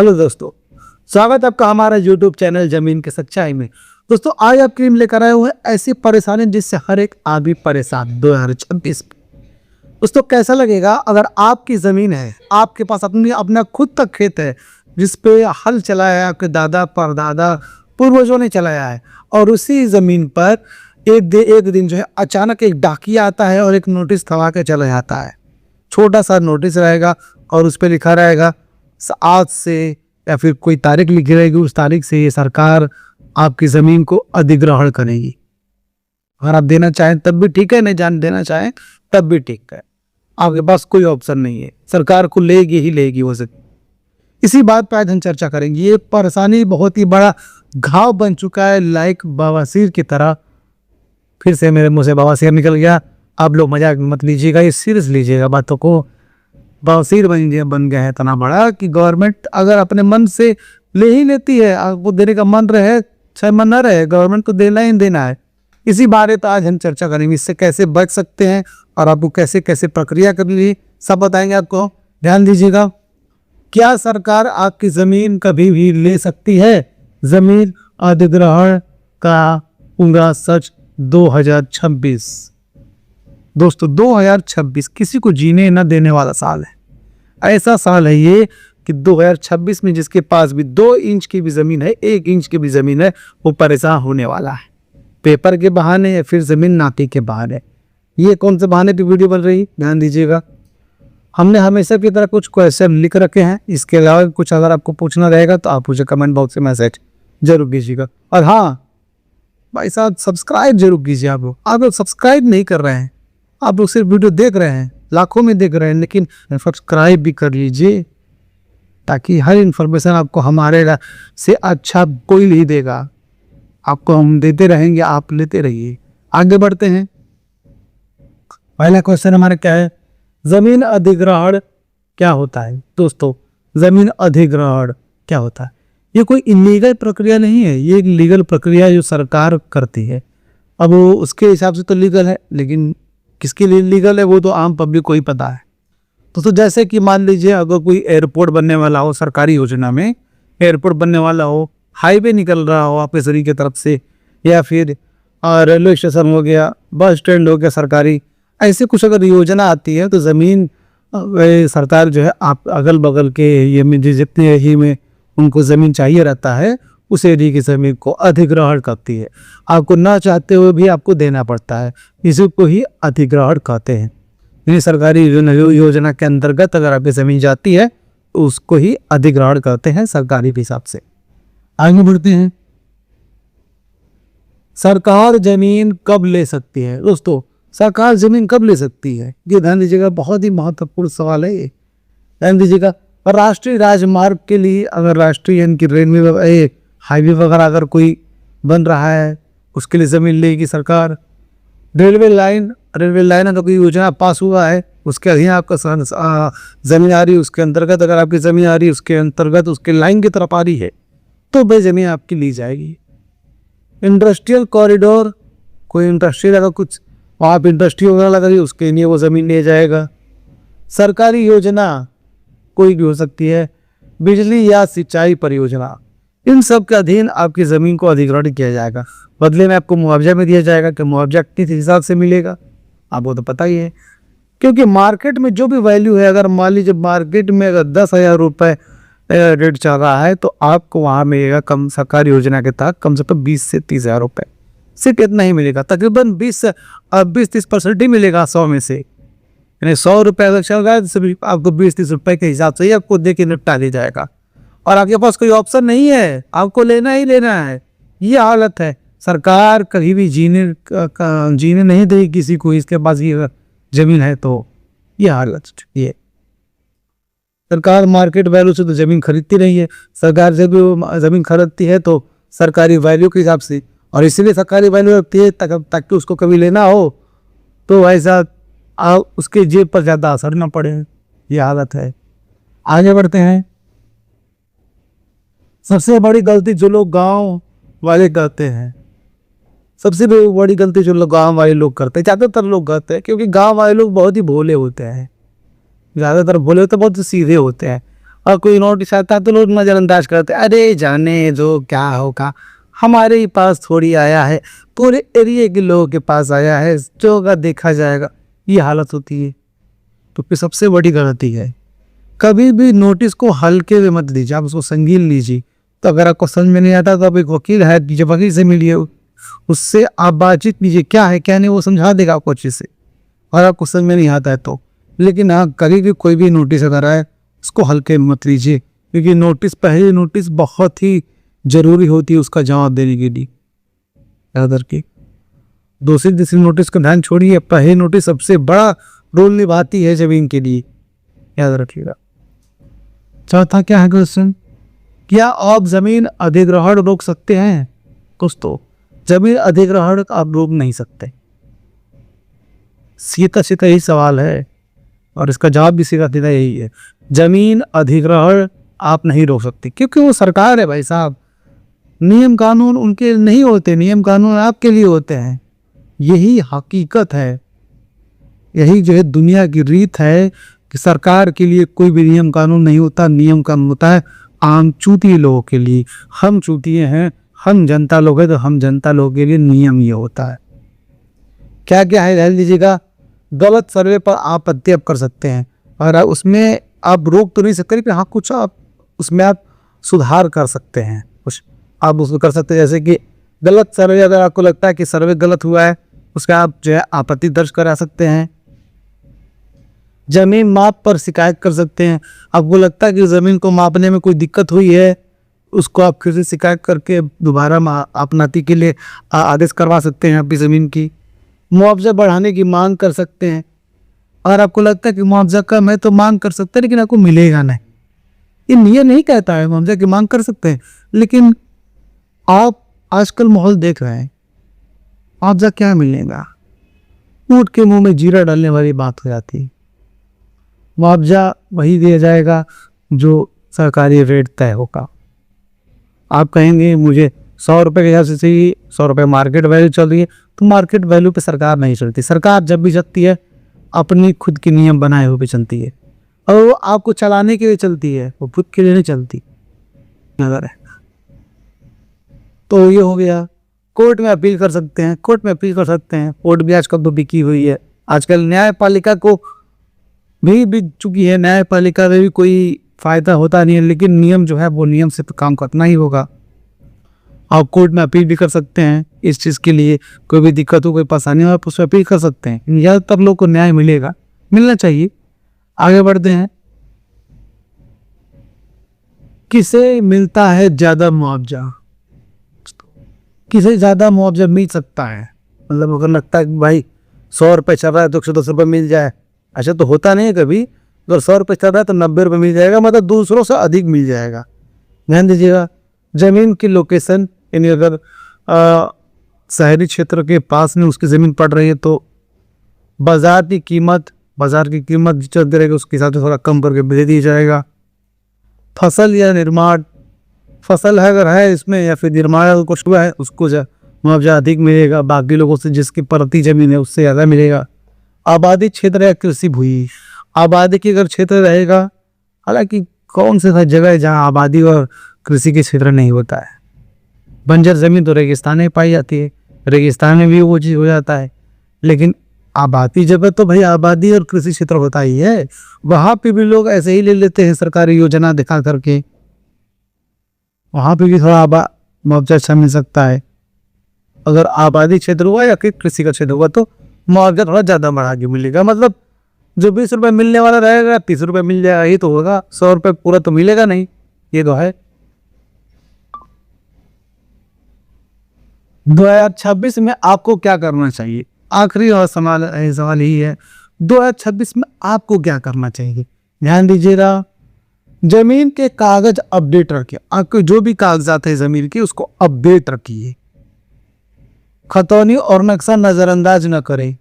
Hello दोस्तों, स्वागत है आपका हमारा यूट्यूब चैनल जमीन की सच्चाई में। दोस्तों आज आपके लिए लेकर आए हुए ऐसी परेशानी जिससे हर एक आदमी परेशान 2026। दोस्तों कैसा लगेगा अगर आपकी ज़मीन है, आपके पास अपना खुद का खेत है जिस पे हल चलाया है आपके दादा परदादा पूर्वजों ने चलाया है, और उसी ज़मीन पर एक दिन जो है अचानक एक डाकिया आता है और एक नोटिस थमा के चला जाता है। छोटा सा नोटिस रहेगा और उस पर लिखा रहेगा आज से, या फिर कोई तारीख लिखी रहेगी, उस तारीख से ये सरकार आपकी ज़मीन को अधिग्रहण करेगी। अगर आप देना चाहें तब भी ठीक है, नहीं जान देना चाहें तब भी ठीक है, आपके पास कोई ऑप्शन नहीं है, सरकार को लेगी ही लेगी वो ज़मीन। इसी बात पर आज हम चर्चा करेंगे। ये परेशानी बहुत ही बड़ा घाव बन चुका है, लाइक बवासीर की तरह। फिर से मेरे मुंह से बवासीर निकल गया, आप लोग मजाक मत लीजिएगा, ये सीरियस लीजिएगा बातों को। बवासीर बन गया है इतना बड़ा कि गवर्नमेंट अगर अपने मन से ले ही लेती है, आपको देने का मन रहे चाहे मन न रहे, गवर्नमेंट को देना ही देना है। इसी बारे तो आज हम चर्चा करेंगे, इससे कैसे बच सकते हैं और आपको कैसे कैसे प्रक्रिया करनी सब बताएंगे आपको। ध्यान दीजिएगा, क्या सरकार आपकी ज़मीन कभी भी ले सकती है? ज़मीन अधिग्रहण का पूरा सच 2026। दोस्तों 2026 किसी को जीने न देने वाला साल है। ऐसा साल है ये कि 2026 में जिसके पास भी 2 इंच की भी ज़मीन है, 1 इंच की भी ज़मीन है, वो परेशान होने वाला है, पेपर के बहाने या फिर ज़मीन नापी के बहाने। ये कौन से बहाने की वीडियो बन रही, ध्यान दीजिएगा। हमने हमेशा की तरह कुछ क्वेश्चन लिख रखे हैं, इसके अलावा कुछ अगर आपको पूछना रहेगा तो आप मुझे कमेंट बॉक्स में मैसेज जरूर कीजिएगा। और हाँ भाई साहब, सब्सक्राइब जरूर कीजिए। आप लोग सब्सक्राइब नहीं कर रहे हैं, आप लोग सिर्फ वीडियो देख रहे हैं, लाखों में देख रहे हैं, लेकिन सब्सक्राइब भी कर लीजिए ताकि हर इन्फॉर्मेशन आपको हमारे से अच्छा कोई नहीं देगा। आपको हम देते रहेंगे, आप लेते रहिए। आगे बढ़ते हैं। पहला क्वेश्चन हमारा क्या है, ज़मीन अधिग्रहण क्या होता है? दोस्तों ज़मीन अधिग्रहण क्या होता है? ये कोई इलीगल प्रक्रिया नहीं है, ये एक लीगल प्रक्रिया है जो सरकार करती है। अब वो उसके हिसाब से तो लीगल है, लेकिन किसके लिए लीगल है वो तो आम पब्लिक को ही पता है। तो जैसे कि मान लीजिए अगर कोई एयरपोर्ट बनने वाला हो, सरकारी योजना में एयरपोर्ट बनने वाला हो, हाईवे निकल रहा हो आपके शहर की तरफ से, या फिर रेलवे स्टेशन हो गया, बस स्टैंड हो गया सरकारी, ऐसे कुछ अगर योजना आती है तो ज़मीन सरकार जो है आप अगल बगल के ये में जितने एरिया में उनको ज़मीन चाहिए रहता है उस एरिया की ज़मीन को अधिग्रहण करती है। आपको ना चाहते हुए भी आपको देना पड़ता है, इसी को ही अधिग्रहण कहते हैं। यानी सरकारी योजना के अंतर्गत अगर आपकी ज़मीन जाती है तो उसको ही अधिग्रहण करते हैं सरकारी हिसाब से। आगे बढ़ते हैं, सरकार ज़मीन कब ले सकती है? दोस्तों सरकार ज़मीन कब ले सकती है, ये ध्यान दीजिएगा, बहुत ही महत्वपूर्ण सवाल है ये। ध्यान दीजिएगा, राष्ट्रीय राजमार्ग के लिए अगर राष्ट्रीय यानी कि रेलवे हाईवे वगैरह अगर कोई बन रहा है उसके लिए ज़मीन लेगी सरकार। रेलवे लाइन अगर कोई योजना पास हुआ है उसके अधीन आपका ज़मीन आ रही है, उसके अंतर्गत अगर आपकी ज़मीन आ रही है, उसके अंतर्गत उसके लाइन की तरफ आ रही है तो वह ज़मीन आपकी ली जाएगी। इंडस्ट्रियल कॉरिडोर, कोई इंडस्ट्रियल अगर कुछ वहाँ पर इंडस्ट्री वगैरह लग रही है उसके लिए वो ज़मीन ले जाएगा। सरकारी योजना कोई भी हो सकती है, बिजली या सिंचाई परियोजना, इन सब के अधीन आपकी ज़मीन को अधिग्रहण किया जाएगा। बदले में आपको मुआवजा में दिया जाएगा कि मुआवजा किस हिसाब से मिलेगा आपको तो पता ही है, क्योंकि मार्केट में जो भी वैल्यू है, अगर मान लीजिए मार्केट में अगर 10,000 रुपये रेट चल रहा है तो आपको वहाँ मिलेगा कम सरकारी योजना के तहत कम से कम 20 से 30,000 रुपये। सिर्फ इतना ही मिलेगा, तकरीबन 20-30% ही मिलेगा 100 में से। यानी 100 रुपये अगर चल रहा है तो आपको 20-30 रुपये के हिसाब से ही आपको दे के निपटा दिया जाएगा, और आपके पास कोई ऑप्शन नहीं है, आपको लेना ही लेना है। ये हालत है, सरकार कभी भी जीने नहीं देगी किसी को, इसके पास ये ज़मीन है तो ये हालत ये। सरकार मार्केट वैल्यू से तो ज़मीन खरीदती नहीं है, सरकार जब ज़मीन खरीदती है तो सरकारी वैल्यू के हिसाब से, और इसीलिए सरकारी वैल्यू रखती है ताकि उसको कभी लेना हो तो ऐसा उसके जेब पर ज़्यादा असर न पड़े। ये हालत है। आगे बढ़ते हैं। सबसे बड़ी गलती जो लोग गांव वाले करते हैं, सबसे बड़ी गलती जो लोग गांव वाले लोग करते हैं, ज़्यादातर लोग करते हैं, क्योंकि गांव वाले लोग बहुत ही भोले होते हैं, ज़्यादातर भोले होते हैं, बहुत सीधे होते हैं। और कोई नोटिस आता है तो लोग नज़रअंदाज करते हैं, अरे जाने जो क्या होगा, हमारे ही पास थोड़ी आया है, पूरे एरिया के लोगों के पास आया है, जो होगा देखा जाएगा। ये हालत होती है। तो फिर सबसे बड़ी गलती है, कभी भी नोटिस को हल्के में मत लीजिए, आप उसको संगीन लीजिए। तो अगर आपको समझ में नहीं आता तो आप एक वकील है, जो वकील से मिलिए, उससे आप बातचीत कीजिए, क्या है क्या नहीं वो समझा देगा आपको अच्छे से। और आपको समझ में नहीं आता है तो, लेकिन हाँ कभी भी कोई भी नोटिस अगर आए उसको हल्के में मत लीजिए, क्योंकि नोटिस, पहली नोटिस बहुत ही जरूरी होती है उसका जवाब देने के लिए। याद रखिए, दूसरी तीसरी नोटिस का ध्यान छोड़िए, पहली नोटिस सबसे बड़ा रोल निभाती है जमीन के लिए, याद रखिएगा। चौथा क्या है क्वेश्चन, क्या आप जमीन अधिग्रहण रोक सकते हैं? कुछ तो जमीन अधिग्रहण आप रोक नहीं सकते। सीधा सीधा यही सवाल है और इसका जवाब भी सीधा सीधा यही है, जमीन अधिग्रहण आप नहीं रोक सकते, क्योंकि वो सरकार है भाई साहब। नियम कानून उनके नहीं होते, नियम कानून आपके लिए होते हैं। यही हकीकत है, यही जो है दुनिया की रीत है कि सरकार के लिए कोई भी नियम कानून नहीं होता। नियम कानून होता है आम चूतिए लोगों के लिए। हम चूतिए हैं, हम जनता लोग हैं, तो हम जनता लोगों के लिए नियम ये होता है। क्या क्या है ध्यान दीजिएगा, गलत सर्वे पर आपत्ति आप कर सकते हैं, और उसमें आप रोक तो नहीं सकते, लेकिन हाँ कुछ आप उसमें आप सुधार कर सकते हैं, कुछ आप उसमें कर सकते हैं। जैसे कि गलत सर्वे, अगर आपको लगता है कि सर्वे गलत हुआ है, उसका आप जो है आपत्ति दर्ज करा सकते हैं। जमीन माप पर शिकायत कर सकते हैं, आपको लगता है कि ज़मीन को मापने में कोई दिक्कत हुई है, उसको आप फिर से शिकायत करके दोबारा आपनाती के लिए आदेश करवा सकते हैं आपकी ज़मीन की। मुआवजा बढ़ाने की मांग कर सकते हैं, और आपको लगता है कि मुआवजा कम है तो मांग कर सकते हैं, लेकिन आपको मिलेगा नहीं। ये नियम नहीं कहता है मुआवजा की मांग कर सकते हैं, लेकिन आप आजकल माहौल देख रहे हैं, मुआवजा क्या मिलेगा, ऊँट के मुंह में जीरा डालने वाली बात हो जाती है। मुआवजा वही दिया जाएगा जो सरकारी रेट तय होगा। आप कहेंगे मुझे 100 रुपये के हिसाब से चाहिए, 100 रुपये मार्केट वैल्यू चल रही है, तो मार्केट वैल्यू पे सरकार नहीं चलती। सरकार जब भी चलती है अपनी खुद के नियम बनाए हुए पे चलती है, और वो आपको चलाने के लिए चलती है, वो खुद के लिए नहीं चलती। नजर है तो ये हो गया। कोर्ट में अपील कर सकते हैं, कोर्ट में अपील कर सकते हैं। कोर्ट भी आजकल तो बिकी हुई है, आजकल न्यायपालिका को भी बिक चुकी है, न्यायपालिका में भी कोई फायदा होता नहीं है, लेकिन नियम जो है वो नियम से तो काम करना ही होगा। आप कोर्ट में अपील भी कर सकते हैं इस चीज़ के लिए, कोई भी दिक्कत हो, कोई परेशानी हो, आप उसमें अपील कर सकते हैं। ज़्यादातर लोग को न्याय मिलेगा, मिलना चाहिए। आगे बढ़ते हैं, किसे मिलता है ज़्यादा मुआवजा? किसे ज़्यादा मुआवजा मिल सकता है? मतलब अगर लगता है कि भाई 100 रुपये चल रहा है तो 110 रुपये मिल जाए, ऐसा तो होता नहीं है कभी। अगर 100 रुपये चल रहा है तो 90 रुपये मिल जाएगा, मतलब दूसरों से अधिक मिल जाएगा। ध्यान दीजिएगा, ज़मीन की लोकेशन, यानी अगर शहरी क्षेत्र के पास में उसकी ज़मीन पड़ रही है तो बाज़ार की कीमत चलती रहेगी, उसके हिसाब से थोड़ा कम करके दे दिया जाएगा। फसल या निर्माण, फसल है अगर है इसमें, या फिर निर्माण कुछ हुआ है, उसको मुआवजा अधिक मिलेगा, बाकी लोगों से जिसकी प्रति ज़मीन है उससे ज़्यादा मिलेगा। आबादी क्षेत्र या कृषि भूमि, आबादी की अगर क्षेत्र रहेगा, हालांकि कौन सा जगह है जहाँ आबादी और कृषि के क्षेत्र नहीं होता है। बंजर ज़मीन तो रेगिस्तान में पाई जाती है, रेगिस्तान में भी वो चीज़ हो जाता है, लेकिन आबादी जगह तो भाई आबादी और कृषि क्षेत्र होता ही है, वहाँ पे भी लोग ऐसे ही ले लेते हैं सरकारी योजना दिखा करके, वहाँ पे भी थोड़ा मुआवजा अच्छा मिल सकता है। अगर आबादी क्षेत्र हुआ या फिर कृषि का क्षेत्र हुआ तो मुआवजा थोड़ा ज़्यादा बढ़ा के मिलेगा। मतलब जो 20 रुपये मिलने वाला रहेगा 30 रुपये मिल जाएगा, ये तो होगा। 100 रुपये पूरा तो मिलेगा नहीं, ये तो है। 2026 में आपको क्या करना चाहिए? आखिरी और सवाल यही है, 2026 में आपको क्या करना चाहिए? ध्यान दीजिएगा, जमीन के कागज अपडेट रखिए। आपके जो भी कागजात है जमीन के, उसको अपडेट रखिए। खतौनी और नक्शा नज़रअंदाज न करें।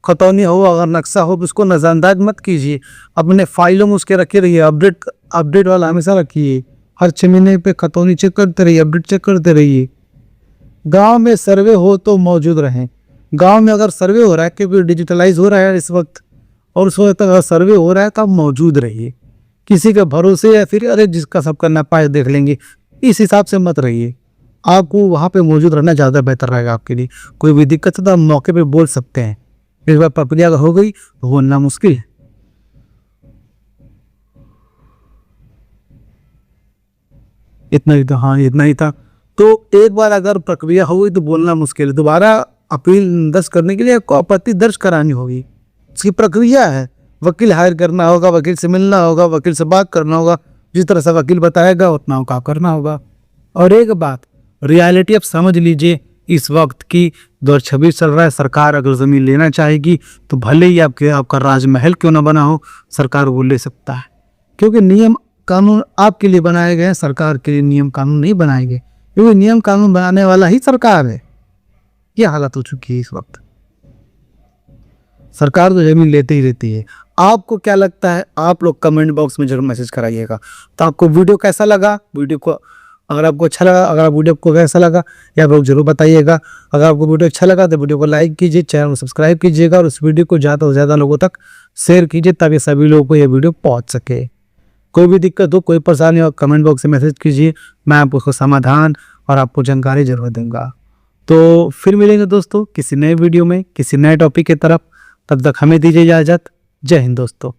खतौनी हो अगर नक्शा हो उसको नज़रअंदाज मत कीजिए, अपने फाइलों में उसके रखे रहिए। अपडेट वाला हमेशा रखिए। हर 6 महीने पे खतौनी चेक करते रहिए, अपडेट चेक करते रहिए। गांव में सर्वे हो तो मौजूद रहें। गांव में अगर सर्वे हो रहा है, क्योंकि डिजिटलाइज हो रहा है इस वक्त, और उस वक्त अगर सर्वे हो रहा है तो आप मौजूद रहिए। किसी के भरोसे या फिर अरे जिसका सब करना पाए देख लेंगे, इस हिसाब से मत रहिए। आपको वहाँ पे मौजूद रहना ज़्यादा बेहतर रहेगा आपके लिए। कोई भी दिक्कत है तो आप मौके पे बोल सकते हैं। एक बार प्रक्रिया हो गई तो बोलना मुश्किल है। इतना ही था, हाँ इतना ही था। तो एक बार अगर प्रक्रिया हो गई तो बोलना मुश्किल है। दोबारा अपील दर्ज करने के लिए आपको आपत्ति दर्ज करानी होगी। इसकी प्रक्रिया है, वकील हायर करना होगा, वकील से मिलना होगा, वकील से बात करना होगा, जिस तरह से वकील बताएगा उतना काम करना होगा। और एक बात रियलिटी आप समझ लीजिए, इस वक्त की 2026 चल रहा है। सरकार अगर ज़मीन लेना चाहेगी तो भले ही आपका राजमहल क्यों ना बना हो, सरकार वो ले सकता है। क्योंकि नियम कानून आपके लिए बनाए गए हैं, सरकार के लिए नियम कानून नहीं बनाए गए। क्योंकि नियम कानून बनाने वाला ही सरकार है। ये हालत हो चुकी है इस वक्त। सरकार तो जमीन लेते ही रहती है। आपको क्या लगता है, आप लोग कमेंट बॉक्स में जरूर मैसेज कराइएगा। तो आपको वीडियो कैसा लगा, वीडियो को अगर आपको अच्छा लगा, अगर वीडियो को कैसा लगा या आप लोग जरूर बताइएगा। अगर आपको वीडियो अच्छा लगा तो वीडियो को लाइक कीजिए, चैनल को सब्सक्राइब कीजिएगा और उस वीडियो को ज़्यादा से ज़्यादा लोगों तक शेयर कीजिए ताकि सभी लोगों को ये वीडियो पहुँच सके। कोई भी दिक्कत हो, कोई परेशानी हो, कमेंट बॉक्स में मैसेज कीजिए, मैं आपको उसका समाधान और आपको जानकारी जरूर दूंगा। तो फिर मिलेंगे दोस्तों किसी नए वीडियो में, किसी नए टॉपिक की तरफ। तब तक हमें दीजिए इजाज़त। जय हिंद दोस्तों।